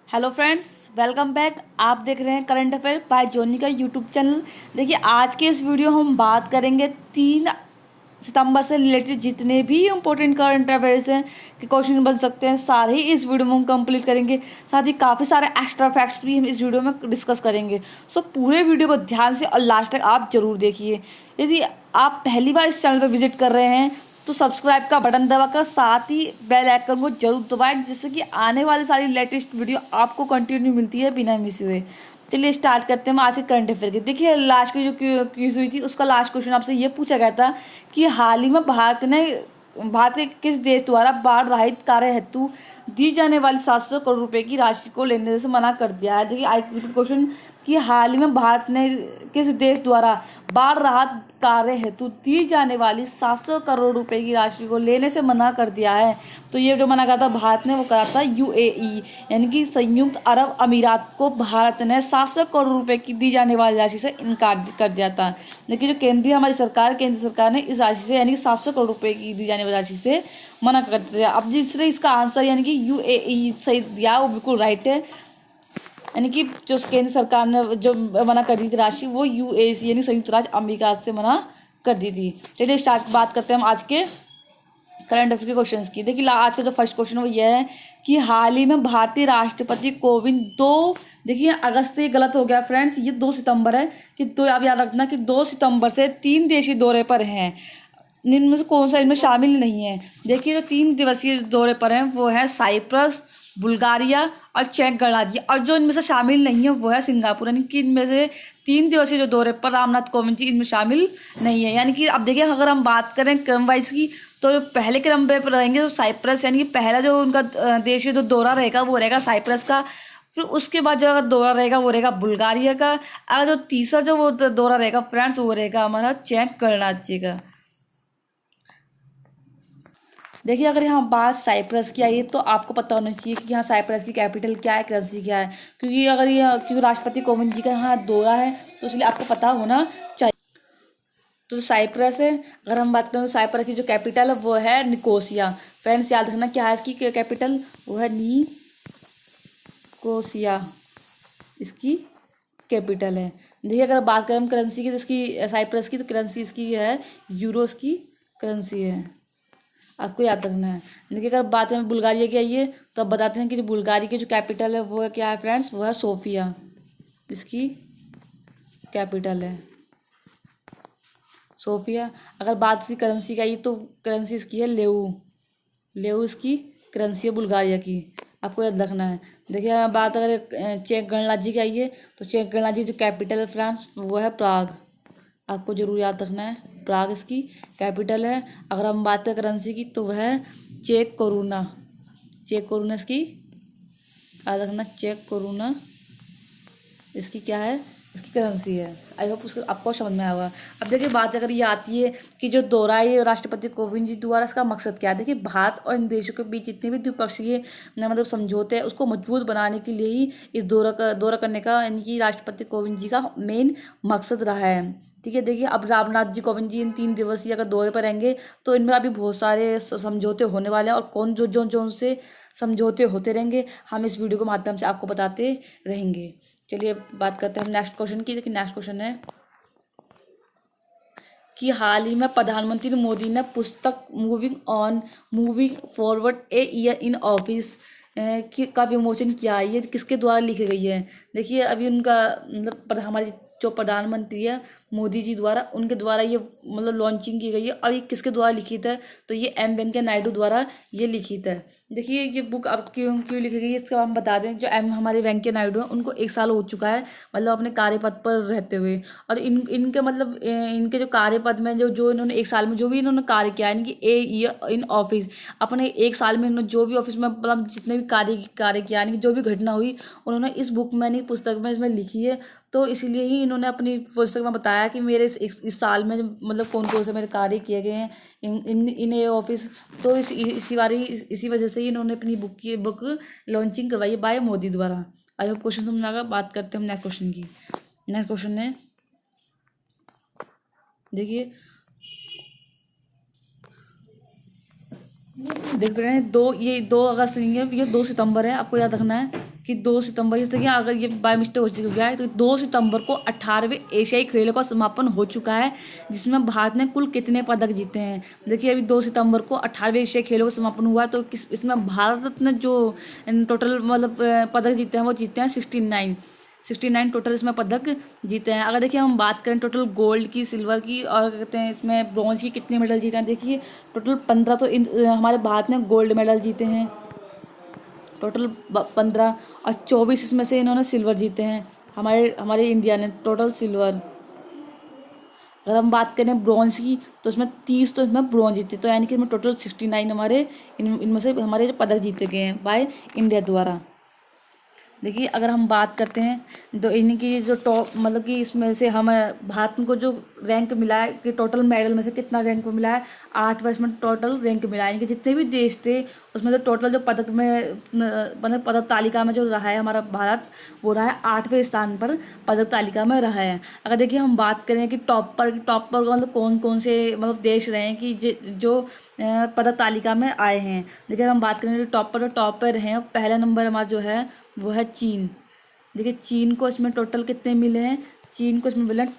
Hello friends, welcome back. आप देख रहे हैं करंट अफेयर बाय जोनी का यूट्यूब चैनल। देखिए, आज के इस वीडियो हम बात करेंगे 3 सितंबर से रिलेटेड जितने भी इम्पोर्टेंट करंट अफेयर्स हैं कि क्वेश्चन बन सकते हैं, सारे ही इस वीडियो में हम कंप्लीट करेंगे। साथ ही काफ़ी सारे एक्स्ट्रा फैक्ट्स भी हम इस वीडियो में डिस्कस करेंगे। सो पूरे वीडियो को ध्यान से और लास्ट तक आप जरूर देखिए। यदि आप पहली बार इस चैनल पर विजिट कर रहे हैं तो सब्सक्राइब का बटन दबाकर साथ ही बेल आइकन को जरूर दबाएं, जिससे कि आने वाली सारी लेटेस्ट वीडियो आपको कंटिन्यू मिलती है बिना मिस हुए। चलिए स्टार्ट करते हैं हम आज के करंट अफेयर के। देखिए, लास्ट की जो क्यूज हुई थी उसका लास्ट क्वेश्चन आपसे ये पूछा गया था कि हाल ही में भारत के किस देश द्वारा बाढ़ राहत कार्य हेतु दी जाने वाली 700 करोड़ रुपए की राशि को लेने से मना कर दिया है। देखिए, आई क्वेश्चन कि हाल ही में भारत ने किस देश द्वारा बाढ़ राहत कार्य हेतु दी जाने वाली 700 करोड़ रुपए की राशि को लेने से मना कर दिया है। तो ये जो मना करा था भारत ने, वो करा था यूएई, यानी कि संयुक्त अरब अमीरात को भारत ने 700 करोड़ रुपए की दी जाने वाली राशि से इनकार कर दिया था। लेकिन जो केंद्र सरकार ने इस राशि से यानी कि 700 करोड़ रुपए की दी जाने वाली राशि से मना कर दिया। अब जिसने इसका आंसर यानी कि यूएई सही दिया वो बिल्कुल राइट है। यानी कि जो केंद्र सरकार ने जो मना कर दी थी राशि, वो यूएसी यानी संयुक्त राज्य अमेरिका से मना कर दी थी। चलिए स्टार्ट बात करते हैं हम आज के करंट अफेयर के क्वेश्चंस की। देखिए, आज का जो फर्स्ट क्वेश्चन वो यह है कि हाल ही में भारतीय राष्ट्रपति कोविंद देखिए अगस्त से ये गलत हो गया फ्रेंड्स, ये 2 सितंबर है कि तो आप याद रखना कि 2 सितंबर से 3 देशीय दौरे पर हैं। इनमें से कौन सा इनमें शामिल नहीं है? देखिए, जो 3 दिवसीय दौरे पर हैं वो है साइप्रस, बुल्गारिया और चेक गणराज्य, और जो इनमें से शामिल नहीं है वो है सिंगापुर। यानी कि इनमें से 3 दिवसीय जो दौरे पर रामनाथ कोविंद जी इनमें शामिल नहीं है। यानी कि अब देखिए, अगर हम बात करें क्रम वाइज की, तो जो पहले क्रम पे रहेंगे तो साइप्रस, यानी कि पहला जो उनका देशीय जो दौरा रहेगा वो रहेगा साइप्रस का। फिर उसके बाद जो अगर दौरा रहेगा वो रहेगा बुल्गारिया का। अगर जो तीसरा जो वो दौरा रहेगा फ्रेंड्स वो रहेगा हमारा चेक गणराज्य का। देखिए, अगर यहाँ बात साइप्रस की आई है तो आपको पता होना चाहिए कि यहाँ साइप्रस की कैपिटल क्या है, करेंसी क्या है, क्योंकि राष्ट्रपति कोविंद जी का यहाँ दौरा है तो इसलिए आपको पता होना चाहिए। तो साइप्रस है, अगर हम बात करें तो साइप्रस की जो कैपिटल है वो है निकोसिया। फ्रेंड्स याद रखना क्या है इसकी कैपिटल, वो है निकोसिया, इसकी कैपिटल है। देखिए, अगर बात करें हम करेंसी की तो इसकी साइप्रस की तो करेंसी इसकी है यूरोस की करेंसी है, आपको याद रखना है। देखिए, अगर बात करें बुल्गारिया की आइए तो अब बताते हैं कि जो बुल्गारिया की जो कैपिटल है वो है क्या है फ्रेंड्स, वो है सोफिया, इसकी कैपिटल है सोफिया। अगर बात की करेंसी की आई तो करेंसी इसकी है लेऊ इसकी करेंसी है बुल्गारिया की, आपको याद रखना है। देखिए, बात अगर चेक गणराज्य की आई है तो चेक गणराज्य की जो कैपिटल है फ्रांस वो है प्राग, आपको जरूर याद रखना है, प्राग इसकी कैपिटल है। अगर हम बात करें करेंसी की तो वह है चेक कोरोना इसकी याद रखना, चेक कोरोना इसकी क्या है, इसकी करेंसी है। आई होप उसको आपको समझ में आएगा। अब देखिए, बात अगर ये आती है कि जो दौरा है राष्ट्रपति कोविंद जी द्वारा, इसका मकसद क्या है। देखिए, भारत और इन देशों के बीच जितने भी द्विपक्षीय मतलब समझौते हैं उसको मजबूत बनाने के लिए ही इस दौरा करने का यानी कि राष्ट्रपति कोविंद जी का मेन मकसद रहा है। ठीक है, देखिए, अब रामनाथ जी कोविंद जी इन 3 दिवसीय अगर दौरे पर रहेंगे तो इनमें अभी बहुत सारे समझौते होने वाले हैं, और कौन जो उनसे समझौते होते रहेंगे हम इस वीडियो के माध्यम से आपको बताते रहेंगे। चलिए बात करते हैं हम नेक्स्ट क्वेश्चन की। देखिए, नेक्स्ट क्वेश्चन है कि हाल ही में प्रधानमंत्री मोदी ने पुस्तक moving forward a year in office का विमोचन किया है। ये किसके द्वारा लिखी गई है? देखिए, अभी उनका मतलब हमारे जो प्रधानमंत्री है मोदी जी द्वारा, उनके द्वारा ये मतलब लॉन्चिंग की गई है। और ये किसके द्वारा लिखित है? तो ये एम वेंकैया नायडू द्वारा ये लिखित है। देखिए, ये बुक अब क्यों लिखी गई है इसका हम बता दें। जो हमारे वेंकैया नायडू है उनको 1 साल हो चुका है मतलब अपने कार्यपद पर रहते हुए, और इनके मतलब इनके जो कार्यपद में जो इन्होंने 1 साल में जो भी इन्होंने कार्य किया है कि ए ईयर इन ऑफिस, अपने 1 साल में इन्होंने जो भी ऑफिस में मतलब जितने भी कार्य किया यानी कि जो भी घटना हुई उन्होंने इस बुक में नहीं पुस्तक में इसमें लिखी है। तो इसीलिए ही इन्होंने अपनी पुस्तक में बताया कि मेरे इस साल में मतलब कौन कौन से मेरे कार्य किए गए हैं इन ए ऑफिस। तो इसी वजह से ही इन्होंने अपनी बुक लॉन्चिंग करवाई है बाय मोदी द्वारा। आई होप क्वेश्चन समझ आएगा। बात करते हैं हम नेक्स्ट क्वेश्चन की। नेक्स्ट क्वेश्चन है, देखिए देख रहे हैं 2 अगस्त नहीं है, ये 2 सितंबर है, आपको याद रखना है कि 2 सितंबर, जैसे कि अगर ये बाय मिस्टेक हो चुकी है तो 2 सितंबर को 18वें एशियाई खेलों का समापन हो चुका है, जिसमें भारत ने कुल कितने पदक जीते हैं। देखिए अभी 2 सितंबर को 18वें एशियाई खेलों का समापन हुआ है, तो किस इसमें भारत ने जो टोटल मतलब पदक जीते हैं वो जीते हैं 69 टोटल इसमें पदक जीते हैं। अगर देखिए हम बात करें टोटल गोल्ड की, सिल्वर की और क्या कहते हैं इसमें ब्रॉन्ज की कितने मेडल जीते हैं, देखिए टोटल 15 तो हमारे भारत ने गोल्ड मेडल जीते हैं, टोटल 15, और 24 इसमें से इन्होंने सिल्वर जीते हैं, हमारे हमारे इंडिया ने टोटल सिल्वर। अगर हम बात करें ब्रॉन्ज की तो इसमें 30 तो इसमें ब्रॉन्ज जीते, तो यानी कि इसमें टोटल 69 हमारे इनमें से हमारे पदक जीते गए हैं बाय इंडिया द्वारा। देखिए अगर हम बात करते हैं तो इनकी जो टॉप मतलब कि इसमें से हम भारत को जो रैंक मिला है कि टोटल मेडल में से कितना रैंक मिला है, 8वां इसमें टोटल रैंक मिला है। इनके जितने भी देश थे उसमें जो टोटल जो पदक में मतलब पदक तालिका में जो रहा है हमारा भारत, वो रहा है 8वें स्थान पर पदक तालिका में रहा है। अगर देखिए हम बात करें कि टॉपर मतलब कौन कौन से मतलब देश रहे हैं कि जो पदक तालिका में आए हैं। देखिए हम बात करें जो टॉपर हैं, पहला नंबर हमारा जो है वो है चीन। देखिए चीन को इसमें टोटल कितने मिले हैं, चीन को इसमें मिले हैं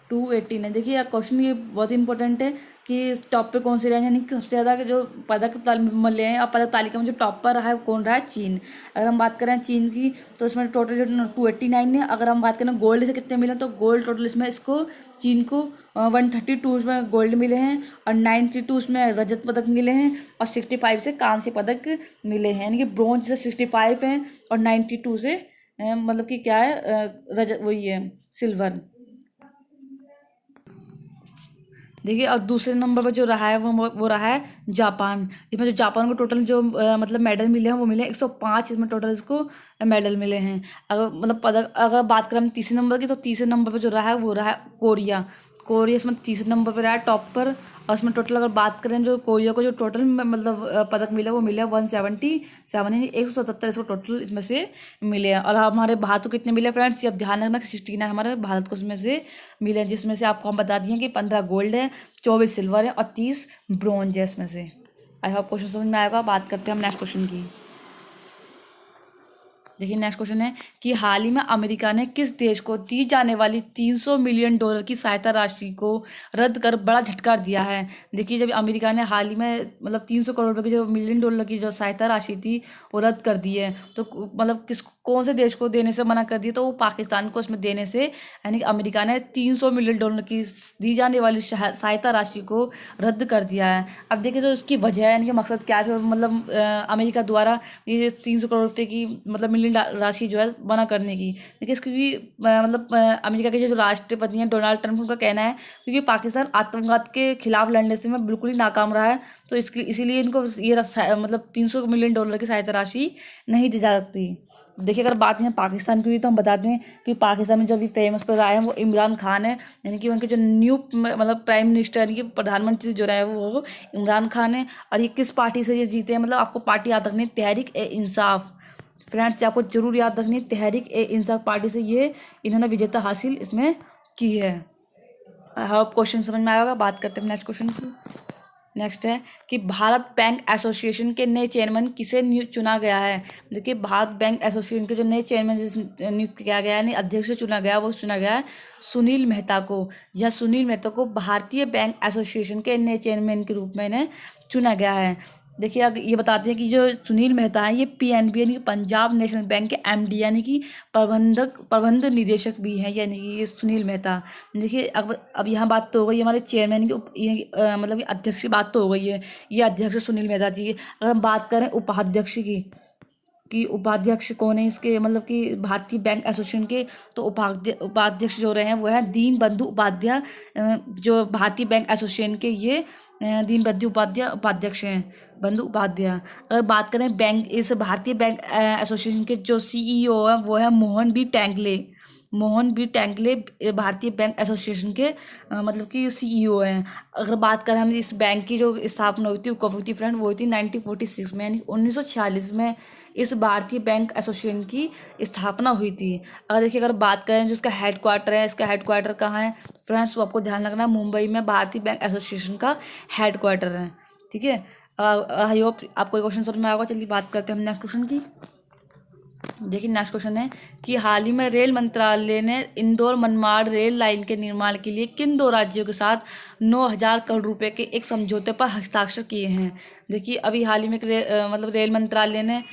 289। देखिए क्वेश्चन ये बहुत इंपॉर्टेंट है कि टॉप पे कौन से रहे हैं, यानी कि सबसे ज़्यादा जो पदक मिले हैं और पदक तालिका में जो टॉप पर रहा है कौन रहा है, चीन। अगर हम बात करें चीन की तो इसमें टोटल जो 289 है। अगर हम बात करें गोल्ड से कितने मिले तो गोल्ड टोटल इसमें इसको चीन को 132 इसमें गोल्ड मिले हैं और 92 इसमें रजत पदक मिले हैं और 65 से कांस्य पदक मिले हैं, यानी कि ब्रॉन्ज से 65 हैं और 92 से मतलब कि क्या है रजत वही है सिल्वर। देखिए और दूसरे नंबर पर जो रहा है वो रहा है जापान। इसमें जो जापान को टोटल जो मतलब मेडल मिले हैं वो मिले हैं 105, इसमें टोटल इसको मेडल मिले हैं। अगर मतलब पदक अगर बात करें हम तीसरे नंबर की तो तीसरे नंबर पर जो रहा है वो रहा है कोरिया इसमें तीसरे नंबर पर रहा है टॉप पर। और इसमें टोटल अगर बात करें जो कोरिया को जो टोटल मतलब पदक मिला वो मिला 177, यानी 177 इसको टोटल इसमें से मिले हैं। और हमारे भारत को कितने मिले फ्रेंड्स, अब ध्यान रखना 69 हमारे भारत को इसमें से मिले हैं, जिसमें से आपको हम बता दिए कि 15 गोल्ड है, 24 सिल्वर है और 30 ब्रॉन्ज है इसमें से। आई होप क्वेश्चन समझ में आएगा। बात करते हैं हम नेक्स्ट क्वेश्चन की। देखिए नेक्स्ट क्वेश्चन है कि हाल ही में अमेरिका ने किस देश को दी जाने वाली $300 मिलियन की सहायता राशि को रद्द कर बड़ा झटका दिया है। देखिए जब अमेरिका ने हाल ही में मतलब 300 करोड़ रुपए की जो $1 मिलियन की जो सहायता राशि थी वो रद्द कर दी है, तो मतलब कौन से देश को देने से मना कर दिया, तो वो पाकिस्तान को इसमें देने से, यानी कि अमेरिका ने $300 मिलियन की दी जाने वाली सहायता राशि को रद्द कर दिया है। अब देखिए जो इसकी वजह है, यानी कि मकसद क्या है, मतलब अमेरिका द्वारा ये 300 करोड़ रुपये की मतलब राशि जो है मना करने की। देखिए इसकी मतलब अमेरिका के जो राष्ट्रपति हैं डोनाल्ड ट्रंप, उनका कहना है क्योंकि पाकिस्तान आतंकवाद के खिलाफ लड़ने से में बिल्कुल ही नाकाम रहा है, तो इसीलिए इनको ये मतलब $300 मिलियन की सहायता राशि नहीं दी जा सकती। देखिए अगर बात है पाकिस्तान की, तो हम बताते हैं कि पाकिस्तान में जो अभी फेमस पर आए हैं वो इमरान खान है, यानी कि उनके जो न्यू मतलब प्राइम मिनिस्टर यानी कि प्रधानमंत्री जो रहे वो इमरान खान है। और ये किस पार्टी से ये जीते हैं, मतलब आपको पार्टी याद रखनी है, तहरीक-ए-इंसाफ। फ्रेंड्स आपको जरूर याद रखनी है, तहरीक-ए-इंसाफ पार्टी से ये इन्होंने विजेता हासिल इसमें की है। आई होप क्वेश्चन समझ में आएगा। बात करते हैं नेक्स्ट क्वेश्चन की। नेक्स्ट है कि भारत बैंक एसोसिएशन के नए चेयरमैन किसे चुना गया है। देखिए भारत बैंक एसोसिएशन के जो नए चेयरमैन नियुक्त किया गया है, अध्यक्ष चुना गया, वो चुना गया है सुनील मेहता को। यह सुनील मेहता को भारतीय बैंक एसोसिएशन के नए चेयरमैन के रूप में इन्हें चुना गया है। देखिए अगर ये बताते हैं कि जो सुनील मेहता हैं ये पीएनबी यानी कि पंजाब नेशनल बैंक के एमडी यानी कि प्रबंध निदेशक भी हैं, यानी कि ये सुनील मेहता। देखिए अब यहाँ बात तो हो गई हमारे चेयरमैन की, मतलब कि अध्यक्ष की बात तो हो गई है, ये अध्यक्ष सुनील मेहता जी। अगर हम बात करें उपाध्यक्ष की उपाध्यक्ष कौन है इसके, मतलब कि भारतीय बैंक एसोसिएशन के, तो उपाध्यक्ष जो रहे हैं वो है दीन बंधु उपाध्याय, जो भारतीय बैंक एसोसिएशन के ये दीन बंधु उपाध्यक्ष हैं, बंधु उपाध्याय। अगर बात करें बैंक इस भारतीय बैंक एसोसिएशन के जो सीईओ है वो है मोहन बी टैंकले भारतीय बैंक एसोसिएशन के मतलब कि सीईओ हैं। अगर बात करें हम इस बैंक की जो स्थापना हुई थी कब हुई थी फ्रेंड, वो हुई थी 1946 में, यानी 1946 में इस भारतीय बैंक एसोसिएशन की स्थापना हुई थी। अगर बात करें जो इसका हेड क्वार्टर है, इसका हेड क्वार्टर कहाँ है फ्रेंड्स, वो आपको ध्यान रखना है, मुंबई में भारतीय बैंक एसोसिएशन का हेड क्वार्टर है। ठीक है, आई होप आपको क्वेश्चन समझ में आएगा। चलिए बात करते हैं हम नेक्स्ट क्वेश्चन की। देखिए नेक्स्ट क्वेश्चन है कि हाल ही में रेल मंत्रालय ने इंदौर मनमाड़ रेल लाइन के निर्माण के लिए किन दो राज्यों के साथ 9,000 करोड़ रुपए के एक समझौते पर हस्ताक्षर किए हैं। देखिए अभी हाल ही में मतलब रेल मंत्रालय ने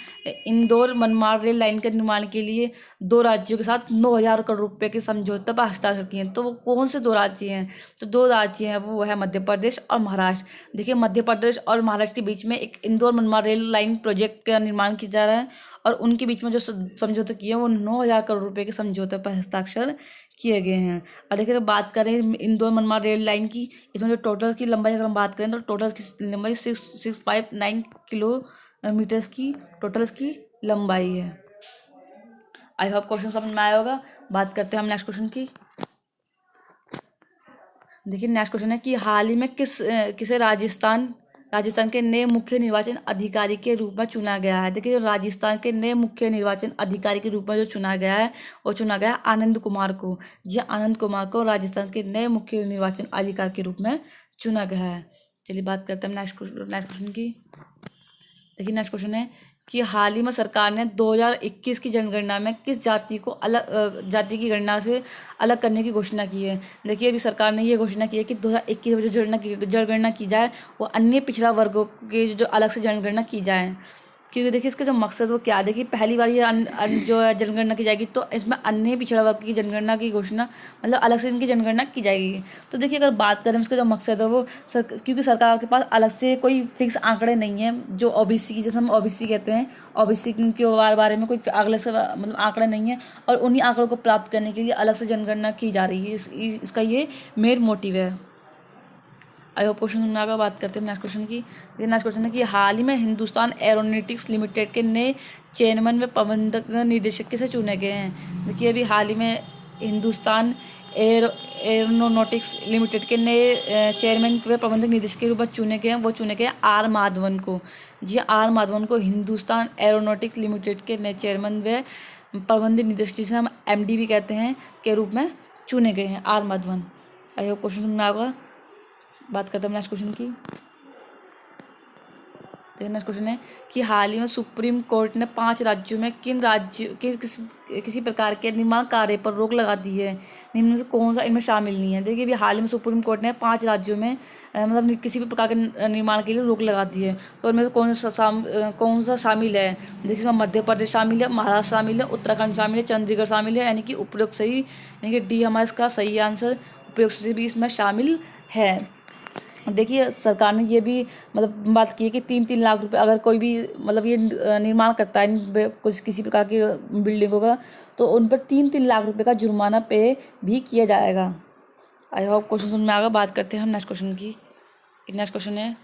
इंदौर मनमाड़ रेल लाइन के निर्माण के लिए दो राज्यों के साथ 9,000 करोड़ रुपए के समझौते पर हस्ताक्षर किए हैं। तो वो कौन से दो राज्य हैं? तो दो राज्य हैं, वो है मध्य प्रदेश और महाराष्ट्र। देखिए मध्य प्रदेश और महाराष्ट्र के बीच में एक Indore Manmad rail line project का निर्माण किया जा रहा है और उनके बीच में जो समझौते किए हैं वो 9,000 करोड़ रुपए के समझौते पर हस्ताक्षर किए गए हैं। और देखिए बात करें इंदौर मनमाड़ रेल लाइन की, इसमें जो टोटल की लंबाई अगर हम बात करें तो टोटल की लंबाई 659 किलोमीटर्स की टोटल इसकी लंबाई है। आई होप क्वेश्चन समझ में आया होगा। बात करते हैं हम नेक्स्ट क्वेश्चन की। देखिए नेक्स्ट क्वेश्चन है कि हाल ही में किसे राजस्थान के नए मुख्य निर्वाचन अधिकारी के रूप में चुना गया है। देखिए राजस्थान के नए मुख्य निर्वाचन अधिकारी के रूप में जो चुना गया है वो चुना गया आनंद कुमार को। जी आनंद कुमार को राजस्थान के नए मुख्य निर्वाचन अधिकारी के रूप में चुना गया है। चलिए बात करते हैं नेक्स्ट क्वेश्चन की। देखिए नेक्स्ट क्वेश्चन है कि हाल ही में सरकार ने 2021 की जनगणना में किस जाति को अलग जाति की गणना से अलग करने की घोषणा की है। देखिए अभी सरकार ने ये घोषणा की है कि 2021 में जो जनगणना की जाए वो अन्य पिछड़ा वर्गों के जो अलग से जनगणना की जाए। क्योंकि देखिए इसका जो मकसद वो क्या है, देखिए पहली बार ये जो है जनगणना की जाएगी तो इसमें अन्य पिछड़ा वर्ग की जनगणना की घोषणा मतलब अलग से इनकी जनगणना की जाएगी। तो देखिए अगर बात करें इसका जो मकसद है वो क्योंकि सरकार के पास अलग से कोई फिक्स आंकड़े नहीं है जो ओबीसी की, जैसे हम ओबीसी कहते हैं, ओबीसी के बारे में कोई अलग से मतलब आंकड़े नहीं है और उन्हीं आंकड़ों को प्राप्त करने के लिए अलग से जनगणना की जा रही है। इसका ये मेन मोटिव है। आई होप क्वेश्चन में आगे बात करते हैं नेक्स्ट क्वेश्चन की। नेक्स्ट क्वेश्चन है कि हाल ही में हिंदुस्तान एरोनॉटिक्स लिमिटेड के नए चेयरमैन व प्रबंधक निदेशक किसे चुने गए हैं। देखिए अभी हाल ही में हिंदुस्तान एरोनॉटिक्स लिमिटेड के नए चेयरमैन व प्रबंधक निदेशक के रूप में चुने गए हैं। वो चुने गए आर माधवन को। जी आर माधवन को हिंदुस्तान एरोनॉटिक्स लिमिटेड के नए चेयरमैन व प्रबंधक निदेशक, जिसे हम MD भी कहते हैं, के रूप में चुने गए हैं R Madhavan. I hope question में आएगा। बात करते हैं नेक्स्ट क्वेश्चन की। नेक्स्ट क्वेश्चन है कि हाल ही में सुप्रीम कोर्ट ने 5 राज्यों में किसी प्रकार के निर्माण कार्य पर रोक लगा दी है। निम्न से कौन सा इनमें शामिल नहीं है। देखिए अभी हाल ही में सुप्रीम कोर्ट ने 5 राज्यों में मतलब किसी भी प्रकार के निर्माण के लिए रोक लगा दी है। तो इनमें से कौन सा शामिल है। देखिए इसमें मध्य प्रदेश शामिल है, महाराष्ट्र शामिल है, उत्तराखंड शामिल है, चंडीगढ़ शामिल है, यानी कि उपयुक्त सही यानी कि डी हमारा इसका सही आंसर उपयुक्त सही भी इसमें शामिल है। देखिए सरकार ने ये भी मतलब बात की है कि 3-3 लाख रुपए अगर कोई भी मतलब ये निर्माण करता है कुछ किसी प्रकार की बिल्डिंगों का तो उन पर 3-3 लाख रुपए का जुर्माना पे भी किया जाएगा। आई होप क्वेश्चन समझ में आएगा। बात करते हैं हम नेक्स्ट क्वेश्चन की। नेक्स्ट क्वेश्चन है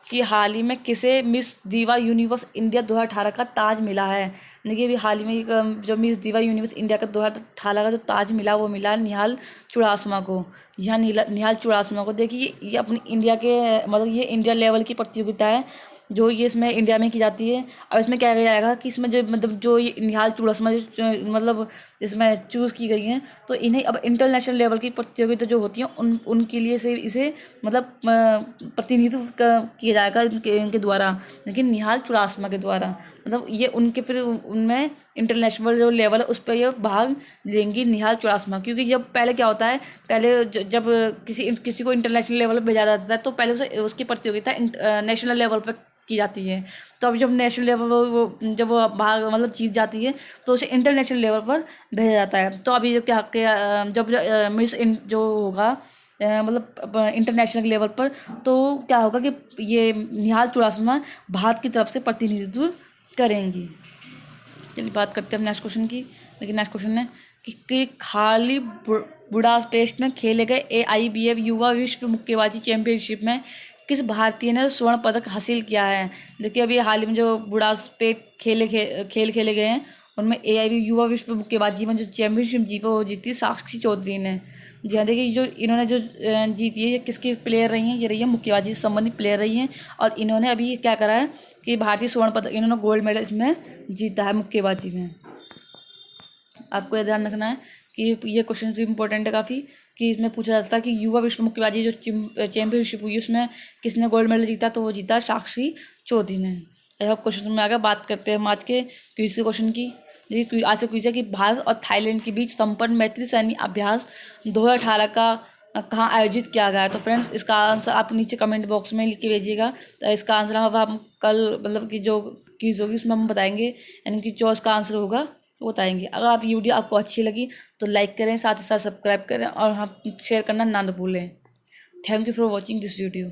कि हाल ही में किसे मिस दीवा यूनिवर्स इंडिया 2018 का ताज मिला है। देखिए अभी हाल ही में जो मिस दीवा यूनिवर्स इंडिया का 2018 का जो ताज मिला वो मिला निहाल चुड़ासमा को। यहाँ निहाल चुड़ासमा को देखिए ये अपनी इंडिया के मतलब ये इंडिया लेवल की प्रतियोगिता है जो ये इसमें इंडिया में की जाती है। अब इसमें क्या किया जाएगा कि इसमें जो मतलब जो ये निहाल चुड़ासमा मतलब इसमें चूज़ की गई हैं तो इन्हें अब इंटरनेशनल लेवल की प्रतियोगिता जो होती हैं उनके लिए से इसे मतलब प्रतिनिधित्व किया जाएगा इनके द्वारा, लेकिन निहाल चुड़ासमा के द्वारा मतलब ये उनके फिर उनमें इंटरनेशनल जो लेवल है उस पर ये भाग लेंगी निहाल चुड़ासमा। क्योंकि जब पहले क्या होता है, पहले जब किसी को इंटरनेशनल लेवल पर भेजा जाता है तो पहले उसकी प्रतियोगिता नेशनल लेवल पर की जाती है। तो अब जब नेशनल लेवल जब वो भाग मतलब जीत जाती है तो उसे इंटरनेशनल लेवल पर भेजा जाता है। तो अभी जब मिस जो होगा मतलब इंटरनेशनल लेवल पर तो क्या होगा कि ये निहाल चुड़ासमा भारत की तरफ से प्रतिनिधित्व करेंगी। चलिए बात करते हैं नेक्स्ट क्वेश्चन की। लेकिन नेक्स्ट क्वेश्चन है कि खाली बुडापेस्ट में खेले गए AIBF युवा विश्व मुक्केबाजी चैंपियनशिप में किस भारतीय ने स्वर्ण पदक हासिल किया है। देखिए अभी हाल ही में जो बुडापेस्ट खेल खेले गए हैं उनमें AIBF युवा विश्व मुक्केबाजी में जो चैंपियनशिप जीती वो जीती साक्षी चौधरी ने। जी हाँ, देखिए जो इन्होंने जो जीती है ये किसकी प्लेयर रही हैं, ये रही है मुक्केबाजी से संबंधित प्लेयर रही हैं। और इन्होंने अभी क्या करा है कि भारतीय स्वर्ण पदक इन्होंने गोल्ड मेडल इसमें जीता है मुक्केबाजी में। आपको यह ध्यान रखना है कि ये क्वेश्चन इंपॉर्टेंट है काफ़ी, कि इसमें पूछा जाता है कि युवा विश्व मुक्केबाजी जो चैंपियनशिप हुई उसमें किसने गोल्ड मेडल जीता, तो वो जीता साक्षी चौधरी ने। आई होप क्वेश्चन में आ गया। बात करते हैं हम आज के क्विज के क्वेश्चन की। देखिए आज का क्विज है कि भारत और थाईलैंड के बीच संपन्न मैत्री सैन्य अभ्यास 2018 का कहाँ आयोजित किया गया है। तो फ्रेंड्स इसका आंसर आप नीचे कमेंट बॉक्स में लिख के भेजिएगा। तो इसका आंसर हम कल मतलब कि जो क्विज होगी उसमें हम बताएंगे, यानी कि जो इसका आंसर होगा वो बताएंगे। अगर आप ये वीडियो आपको अच्छी लगी तो लाइक करें, साथ ही साथ सब्सक्राइब करें और हाँ शेयर करना ना भूलें। Thank you for watching this video.